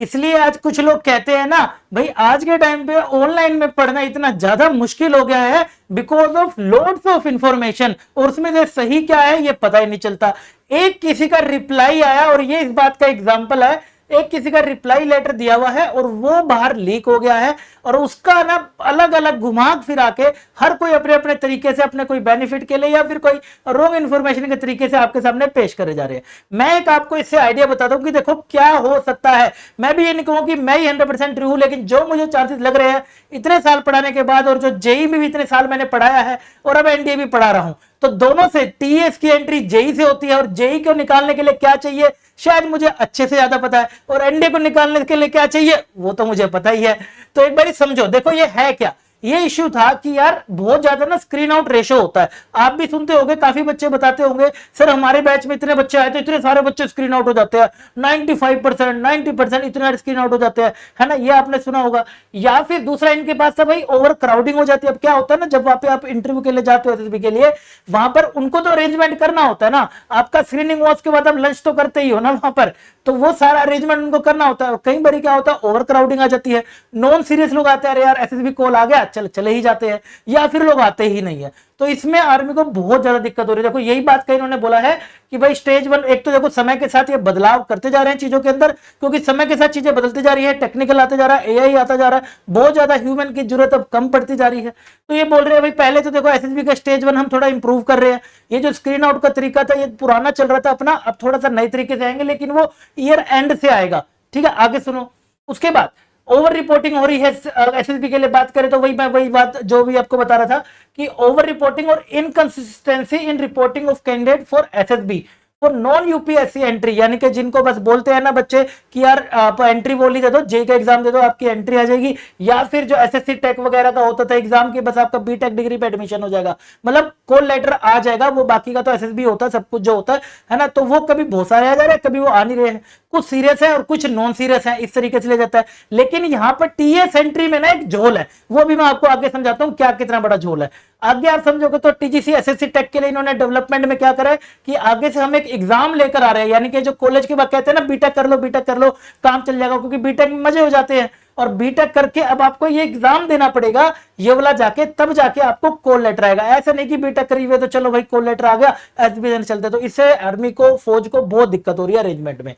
इसलिए आज कुछ लोग कहते हैं ना भाई आज के टाइम पे ऑनलाइन में पढ़ना इतना ज्यादा मुश्किल हो गया है because of loads of information, और उसमें से सही क्या है ये पता ही नहीं चलता। एक किसी का रिप्लाई आया और ये इस बात का एग्जांपल है, एक किसी का रिप्लाई लेटर दिया हुआ है और वो बाहर लीक हो गया है, और उसका ना अलग अलग घुमा फिरा के हर कोई अपने अपने तरीके से अपने कोई बेनिफिट के लिए या फिर कोई रॉन्ग इन्फॉर्मेशन के तरीके से आपके सामने पेश करे जा रहे हैं। मैं एक आपको इससे आइडिया बताता हूं कि देखो क्या हो सकता है। मैं भी ये नहीं कहूं कि मैं ही 100% ट्रू हूं, लेकिन जो मुझे चांसेस लग रहे हैं इतने साल पढ़ाने के बाद, और जो जेई में भी इतने साल मैंने पढ़ाया है और अब एनडीए भी पढ़ा रहा हूं, तो दोनों से टीएस की एंट्री जेई से होती है, और जेई को निकालने के लिए क्या चाहिए शायद मुझे अच्छे से ज्यादा पता है, और एनडीए को निकालने के लिए क्या चाहिए वो तो मुझे पता ही है। तो एक बार समझो, देखो ये है क्या, ये इश्यू था कि यार बहुत ज्यादा ना स्क्रीन आउट रेशो होता है। आप भी सुनते होंगे, काफी बच्चे बताते होंगे सर हमारे बैच में इतने बच्चे आए थे इतने सारे बच्चे स्क्रीन आउट हो जाते हैं, 95% 90% इतने स्क्रीन आउट हो जाते हैं, है ना, ये आपने सुना होगा। या फिर दूसरा इनके पास था भाई ओवर क्राउडिंग हो जाती है। अब क्या होता है ना, जब वहां पे आप इंटरव्यू के लिए जाते हो एसएसबी के लिए, वहां पर उनको तो अरेंजमेंट करना होता है ना, आपका स्क्रीनिंग हुआ उसके बाद आप लंच तो करते ही हो ना वहां पर, तो वो सारा अरेंजमेंट उनको करना होता है। कई बार क्या होता है ओवर क्राउडिंग आ जाती है, नॉन सीरियस लोग आते हैं, अरे यार एसएसबी कॉल आ गया चले ही जाते हैं, या फिर लोग आते ही नहीं है। तो इसमें आर्मी को बहुत ज्यादा दिक्कत हो रही है। देखो यही बात कहीं इन्होंने बोला है कि भाई स्टेज 1 एक तो देखो समय के साथ ये बदलाव करते जा रहे हैं चीजों के अंदर, क्योंकि समय के साथ चीजें बदलती जा रही है, टेक्निकल आते जा रहा है, एआई आता जा रहा है, बहुत ज्यादा ह्यूमन की जरूरत अब कम पड़ती जा रही है। तो ये बोल रहे हैं भाई पहले तो देखो एसएसबी का स्टेज 1 हम थोड़ा इंप्रूव कर रहे हैं, ये जो स्क्रीन आउट का तरीका था ये पुराना चल रहा था अपना, अब थोड़ा सा नए तरीके से आएंगे, लेकिन वो ईयर एंड से आएगा। ठीक है, आगे सुनो। उसके बाद ओवर रिपोर्टिंग हो रही है एसएसबी के लिए बात करें तो वही बात जो भी आपको बता रहा था कि ओवर रिपोर्टिंग और inconsistency in reporting of candidate for SSB for non UPSC entry, यानी कि जिनको बस बोलते हैं ना बच्चे कि यार आप एंट्री बोली दे दो, जेई का एग्जाम दे दो आपकी एंट्री आ जाएगी, या फिर जो एसएससी टेक वगैरह का होता था एग्जाम की बस आपका बीटेक डिग्री पे एडमिशन हो जाएगा, मतलब कॉल लेटर आ जाएगा, वो बाकी का तो एसएसबी होता है सब कुछ जो होता है ना। तो वो कभी बहुत सारे आ जा रहे हैं, कभी वो आ नहीं रहे हैं, कुछ सीरियस है और कुछ नॉन सीरियस है, इस तरीके से ले जाता है। लेकिन यहाँ पर टीएस एंट्री में ना एक झोल है, वो भी मैं आपको आगे समझाता हूँ क्या कितना बड़ा झोल है। आगे आप समझोगे तो टीजीसी एसएससी टेक के लिए इन्होंने डेवलपमेंट में क्या करा है कि आगे से हम एक एग्जाम लेकर आ रहे हैं, यानी कि जो कॉलेज के बाद कहते हैं ना बीटेक कर लो काम चल जाएगा, क्योंकि बीटेक में मजे हो जाते हैं, और बीटेक करके अब आपको ये एग्जाम देना पड़ेगा, ये वाला जाके तब जाके आपको कॉल लेटर आएगा। ऐसा नहीं कि बीटेक करी हुए तो चलो भाई कॉल लेटर आ गया एसबी चलते। तो इससे आर्मी को फौज को बहुत दिक्कत हो रही है अरेंजमेंट में।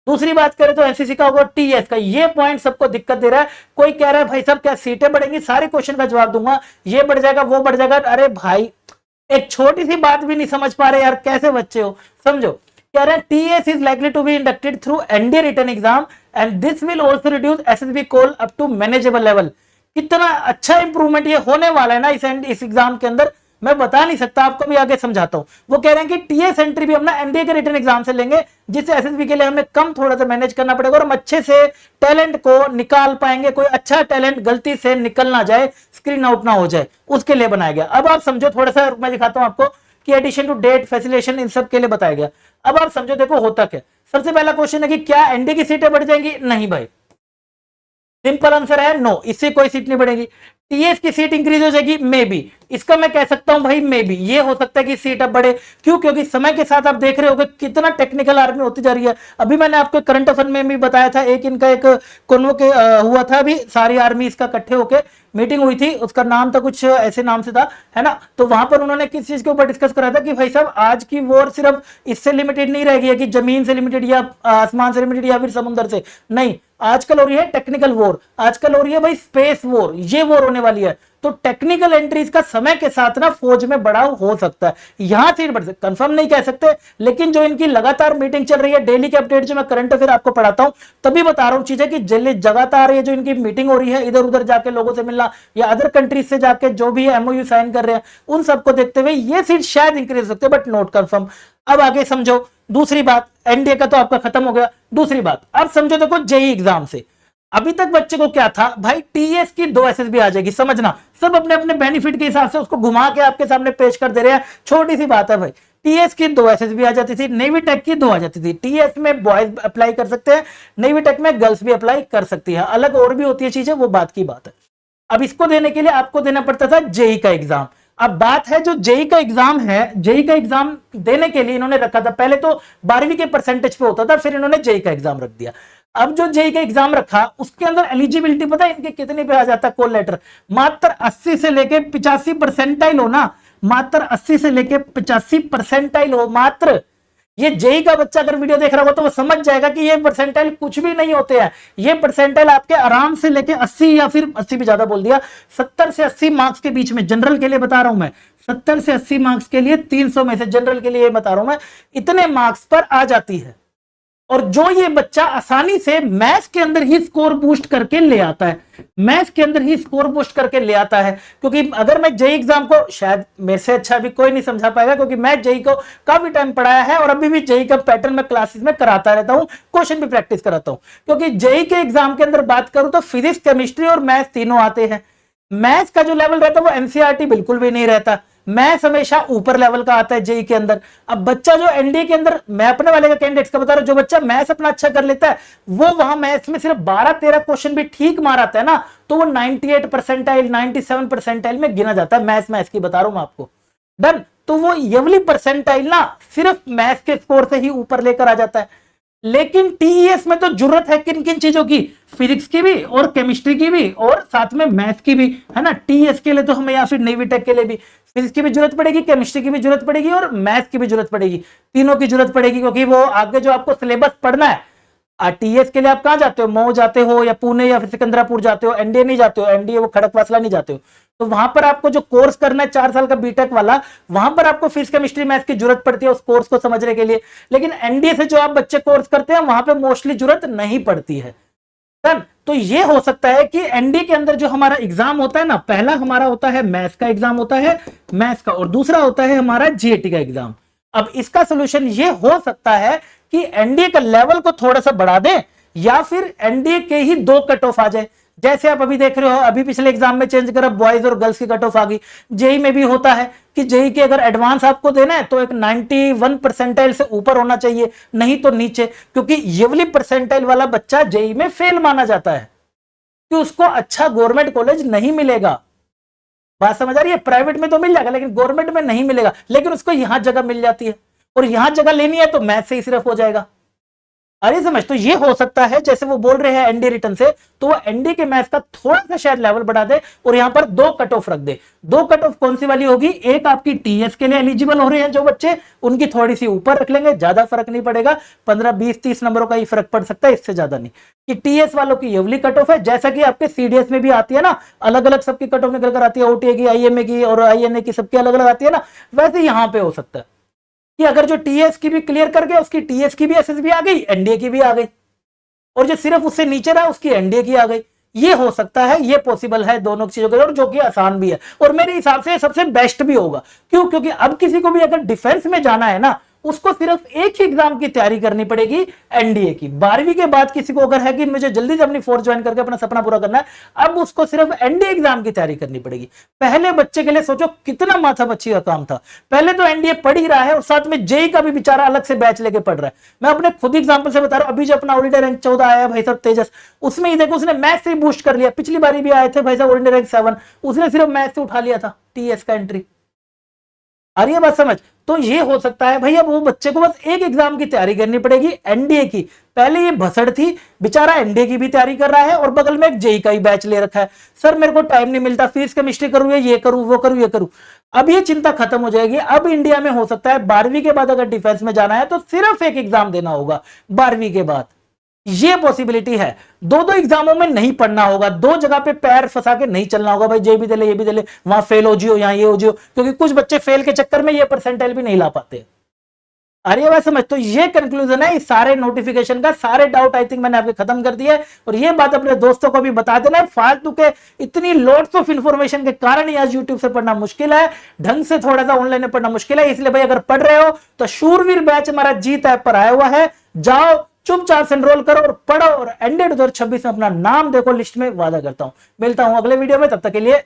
दूसरी बात करें तो एनसीसी का होगा टीएस का, ये पॉइंट सबको दिक्कत दे रहा है। कोई कह रहा है भाई साहब क्या सीटें बढ़ेंगी, सारे क्वेश्चन का जवाब दूंगा, ये बढ़ जाएगा वो बढ़ जाएगा। अरे भाई एक छोटी सी बात भी नहीं समझ पा रहे यार, कैसे बच्चे हो, समझो। कह रहे हैं TS is likely to be inducted through NDA written exam and this will also reduce SSB call up to manageable level. कितना अच्छा इंप्रूवमेंट ये होने वाला है ना इस एग्जाम के अंदर, मैं बता नहीं सकता, आपको भी आगे समझाता हूं। वो कह रहे हैं कि टीएस एंट्री भी हम ना एनडीए के रिटन एग्जाम से लेंगे, जिससे एसएसबी के लिए हमें कम थोड़ा सा मैनेज करना पड़ेगा और हम अच्छे से टैलेंट को निकाल पाएंगे, कोई अच्छा टैलेंट गलती से निकल ना जाए, स्क्रीन आउट ना हो जाए, उसके लिए बनाया गया। अब आप समझो थोड़ा सा, मैं दिखाता हूं आपको कि एडिशन टू डेट फैसिलिटेशन इन सब के लिए बताया गया। अब आप समझो, देखो होता क्या, सबसे पहला क्वेश्चन है कि क्या एनडीए की सीटें बढ़ जाएंगी? नहीं भाई, सिंपल आंसर है नो, इससे कोई सीट नहीं बढ़ेगी। टीएस की सीट इंक्रीज हो जाएगी मे बी, इसका मैं कह सकता हूं भाई मे बी, ये हो सकता है कि सीट अब बढ़े। क्यों? क्योंकि समय के साथ आप देख रहे होगे कितना टेक्निकल आर्मी होती जा रही है। अभी मैंने आपको करंट अफेयर में भी बताया था, एक इनका एक कॉन्वोके हुआ था, अभी सारी आर्मी इसका इकट्ठे होकर मीटिंग हुई थी, उसका नाम था कुछ ऐसे नाम से था, है ना। तो वहां पर उन्होंने किस चीज के ऊपर डिस्कस करा था कि भाई साहब आज की वॉर सिर्फ इससे लिमिटेड नहीं रहेगी कि जमीन से लिमिटेड या आसमान से लिमिटेड या फिर समुद्र से, नहीं, आजकल हो रही है टेक्निकल वॉर, आजकल हो रही है भाई स्पेस वॉर, ये वॉर होने वाली है। तो टेक्निकल एंट्रीज का समय के साथ ना फौज में बढ़ाव हो सकता है, यहां से बढ़ सकता, कंफर्म नहीं कह सकते, लेकिन जो इनकी लगातार मीटिंग चल रही है, डेली के अपडेट जो मैं करंट अफेयर आपको पढ़ाता हूं तभी बता रहा हूं चीजें कि लगातार ये जो इनकी मीटिंग हो रही है, इधर उधर जाके लोगों से मिलना या अदर कंट्रीज से जाके जो भी एमओयू साइन कर रहे हैं, उन सबको देखते हुए ये सीट शायद इंक्रीज हो सकते हैं, बट नॉट कंफर्म। अब आगे समझो दूसरी बात, एनडीए का तो आपका खत्म हो गया। दूसरी बात अब समझो, देखो जेई एग्जाम से अभी तक बच्चे को क्या था भाई, टीएस की 2 एसएसबी आ जाएगी, समझना सब अपने अपने बेनिफिट के हिसाब से उसको घुमा के आपके सामने पेश कर दे रहे हैं। छोटी सी बात है भाई, टीएस की 2 एसएसबी आ जाती थी, नेवी टेक की 2 आ जाती थी। टीएस में बॉयज अप्लाई कर सकते हैं, नेवी टेक में गर्ल्स भी अप्लाई कर सकती है, अलग और भी होती है चीजें, वो बात की बात है। अब इसको देने के लिए आपको देना पड़ता था जेई का एग्जाम। अब बात है जो जेई का एग्जाम है, जेई का एग्जाम देने के लिए इन्होंने रखा था, पहले तो 12वीं के परसेंटेज पे होता था, फिर इन्होंने जेई का एग्जाम रख दिया। अब जो जेई का एग्जाम रखा उसके अंदर एलिजिबिलिटी पता है इनके कितने पे आ जाता है कॉल लेटर, मात्र 80 से लेके 85 परसेंटाइल हो ना, मात्र 80 से लेके 85 परसेंटाइल हो मात्र। ये जेई का बच्चा अगर वीडियो देख रहा होगा तो वो समझ जाएगा कि ये परसेंटाइल कुछ भी नहीं होते हैं। ये परसेंटाइल आपके आराम से लेके 80 या फिर 80 भी ज्यादा बोल दिया, 70 से 80 मार्क्स के बीच में, जनरल के लिए बता रहा हूं मैं, 70 से 80 मार्क्स के लिए 300 में से जनरल के लिए बता रहा हूं मैं, इतने मार्क्स पर आ जाती है। और जो ये बच्चा आसानी से मैथ्स के अंदर ही स्कोर बूस्ट करके ले आता है, मैथ्स के अंदर ही स्कोर बूस्ट करके ले आता है। क्योंकि अगर मैं जेई एग्जाम को, शायद मेरे से अच्छा भी कोई नहीं समझा पाएगा, क्योंकि मैं जेई को काफी टाइम पढ़ाया है और अभी भी जेई का पैटर्न में क्लासेस में कराता रहता हूं, क्वेश्चन भी प्रैक्टिस कराता हूं। क्योंकि जेई के एग्जाम के अंदर बात करूं तो फिजिक्स, केमिस्ट्री और मैथ्स तीनों आते हैं। मैथ्स का जो लेवल रहता है वो एनसीईआरटी बिल्कुल भी नहीं रहता, मैथ्स हमेशा ऊपर लेवल का आता है जेई के अंदर। अब बच्चा जो एनडीए के अंदर, मैं अपने वाले का कैंडिडेट्स का बता रहा हूं, जो बच्चा मैथ्स अपना अच्छा कर लेता है वो वहां मैथ्स में सिर्फ 12-13 क्वेश्चन भी ठीक माराता है ना, तो वो 98 परसेंटाइल 97 परसेंटाइल में गिना जाता है। मैथ्स की बता रहा हूं आपको, डन। तो वो ये वाली परसेंटाइल ना सिर्फ मैथ्स के स्कोर से ही ऊपर लेकर आ जाता है। लेकिन टीईएस में तो जरूरत है किन किन चीजों की, फिजिक्स की भी और केमिस्ट्री की भी और साथ में मैथ्स की भी, है ना। टीईएस के लिए तो हमें या फिर नेवी टेक के लिए भी फिजिक्स की भी जरूरत पड़ेगी, केमिस्ट्री की भी जरूरत पड़ेगी और मैथ्स की भी जरूरत पड़ेगी, तीनों की जरूरत पड़ेगी। क्योंकि वो आगे जो आपको सिलेबस पढ़ना है, टीएस के लिए आप कहां जाते हो, मऊ जाते हो या पुणे या फिर सिकंदरापुर जाते हो, एनडीए नहीं जाते हो, एनडीए वो खड़कवासला नहीं जाते हो, तो वहां पर आपको जो कोर्स करना है 4 साल का बीटेक वाला, वहां पर आपको फिजिक्स केमिस्ट्री मैथ्स की जरूरत पड़ती है उस कोर्स को समझने के लिए। लेकिन एनडीए से जो आप बच्चे कोर्स करते हैं वहां पर मोस्टली जरूरत नहीं पड़ती है। तो ये हो सकता है कि एनडीए के अंदर जो हमारा एग्जाम होता है ना, पहला हमारा होता है मैथ्स का एग्जाम होता है, मैथ्स का, और दूसरा होता है हमारा जीएटी का एग्जाम। अब इसका सोल्यूशन ये हो सकता है कि एनडीए का लेवल को थोड़ा सा बढ़ा दें या फिर एनडीए के ही 2 कट ऑफ आ जाए। जैसे आप अभी देख रहे हो, अभी पिछले एग्जाम में चेंज करा, बॉयज और गर्ल्स की कट ऑफ आ गई। जेई में भी होता है कि जेई के अगर एडवांस आपको देना है तो एक 91 परसेंटाइल से ऊपर होना चाहिए, नहीं तो नीचे, क्योंकि ये वाली परसेंटाइल वाला बच्चा जेई में फेल माना जाता है कि उसको अच्छा गवर्नमेंट कॉलेज नहीं मिलेगा। बात समझ आ रही है? प्राइवेट में तो मिल जाएगा लेकिन गवर्नमेंट में नहीं मिलेगा, लेकिन उसको यहां जगह मिल जाती है और यहां जगह लेनी है तो मैथ से ही सिर्फ हो जाएगा। अरे समझ, तो ये हो सकता है जैसे वो बोल रहे हैं एनडीए रिटर्न से, तो वो एनडीए के मैथ्स का थोड़ा सा शायद लेवल बढ़ा दे और यहां पर 2 कट ऑफ रख दे। 2 कट ऑफ कौन सी वाली होगी? एक आपकी टीएस के लिए एलिजिबल हो रहे हैं जो बच्चे, उनकी थोड़ी सी ऊपर रख लेंगे, ज्यादा फर्क नहीं पड़ेगा, 15, 20, 30 नंबरों का ही फर्क पड़ सकता है, इससे ज्यादा नहीं। कि टीएस वालों की ये वाली कट ऑफ है, जैसा कि आपके सीडीएस में भी आती है ना, अलग अलग सबकी कट ऑफ निकल कर आती है, ओटीए की, आईएमए की और आईएनए की, सबकी अलग अलग आती है ना, वैसे यहां पे हो सकता है कि अगर जो टीएस की भी क्लियर कर गया उसकी टीएस की भी एसएसबी आ गई, एनडीए की भी आ गई, और जो सिर्फ उससे नीचे रहा उसकी एनडीए की आ गई। ये हो सकता है, ये पॉसिबल है दोनों चीजों के, और जो कि आसान भी है और मेरे हिसाब से सबसे बेस्ट भी होगा। क्यों? क्योंकि अब किसी को भी अगर डिफेंस में जाना है ना, उसको सिर्फ एक ही एग्जाम की तैयारी करनी पड़ेगी, एनडीए की। 12वीं के बाद किसी को अगर है कि मुझे जल्दी से अपनी फोर्स ज्वाइन करके अपना सपना पूरा करना है, अब उसको सिर्फ एनडीए एग्जाम की तैयारी करनी पड़ेगी। पहले बच्चे के लिए सोचो कितना माथा पच्ची का काम था, पहले तो एनडीए पढ़ ही रहा है और साथ में जेई का भी बेचारा अलग से बैच लेके पढ़ रहा है। मैं अपने खुद एग्जाम्पल से बता रहा हूं, अभी जो अपना ऑल इंडिया रैंक 14 आया भाई साहब तेजस, उसमें ही देखो उसने मैथ से बूस्ट कर लिया। पिछली बारी भी आए थे भाई साहब ऑल इंडिया रैंक 7, उसने सिर्फ मैथ से उठा लिया था टीएस का एंट्री। आ रही है बात समझ? तो ये हो सकता है भैया वो बच्चे को बस एक एग्जाम की तैयारी करनी पड़ेगी, एनडीए की। पहले ये भसड़ थी, बेचारा एनडीए की भी तैयारी कर रहा है और बगल में एक जेई का ही बैच ले रखा है। सर मेरे को टाइम नहीं मिलता, फिजिक्स केमिस्ट्री करूं, ये करूं, वो करूं, ये करूं। अब ये चिंता खत्म हो जाएगी। अब इंडिया में हो सकता है 12वीं के बाद अगर डिफेंस में जाना है तो सिर्फ एक एग्जाम देना होगा 12वीं के बाद। ये पॉसिबिलिटी है, 2-2 एग्जामों में नहीं पढ़ना होगा, 2 जगह पे पैर फंसा के नहीं चलना होगा भाई, जे भी दे ले, ये भी दे ले, वहां फेल हो जियो, यहां ये हो जियो, क्योंकि कुछ बच्चे फेल के चक्कर में ये परसेंटाइल भी नहीं ला पाते। अरे भाई समझ, तो ये कंक्लूजन है इस सारे नोटिफिकेशन का, सारे डाउट आई थिंक मैंने आपके खत्म कर दिया है। और ये बात अपने दोस्तों को भी बता देना, फालतू के इतनी लॉट्स ऑफ इंफॉर्मेशन के कारण ही आज यूट्यूब से पढ़ना मुश्किल है, ढंग से थोड़ा सा ऑनलाइन में पढ़ना मुश्किल है। इसलिए भाई अगर पढ़ रहे हो तो शूरवीर बैच हमारा जीत ऐप पर आया हुआ है, जाओ चुपचाप से एनरोल करो और पढ़ो और एंडेड 2026 में अपना नाम देखो लिस्ट में। वादा करता हूं मिलता हूं अगले वीडियो में, तब तक के लिए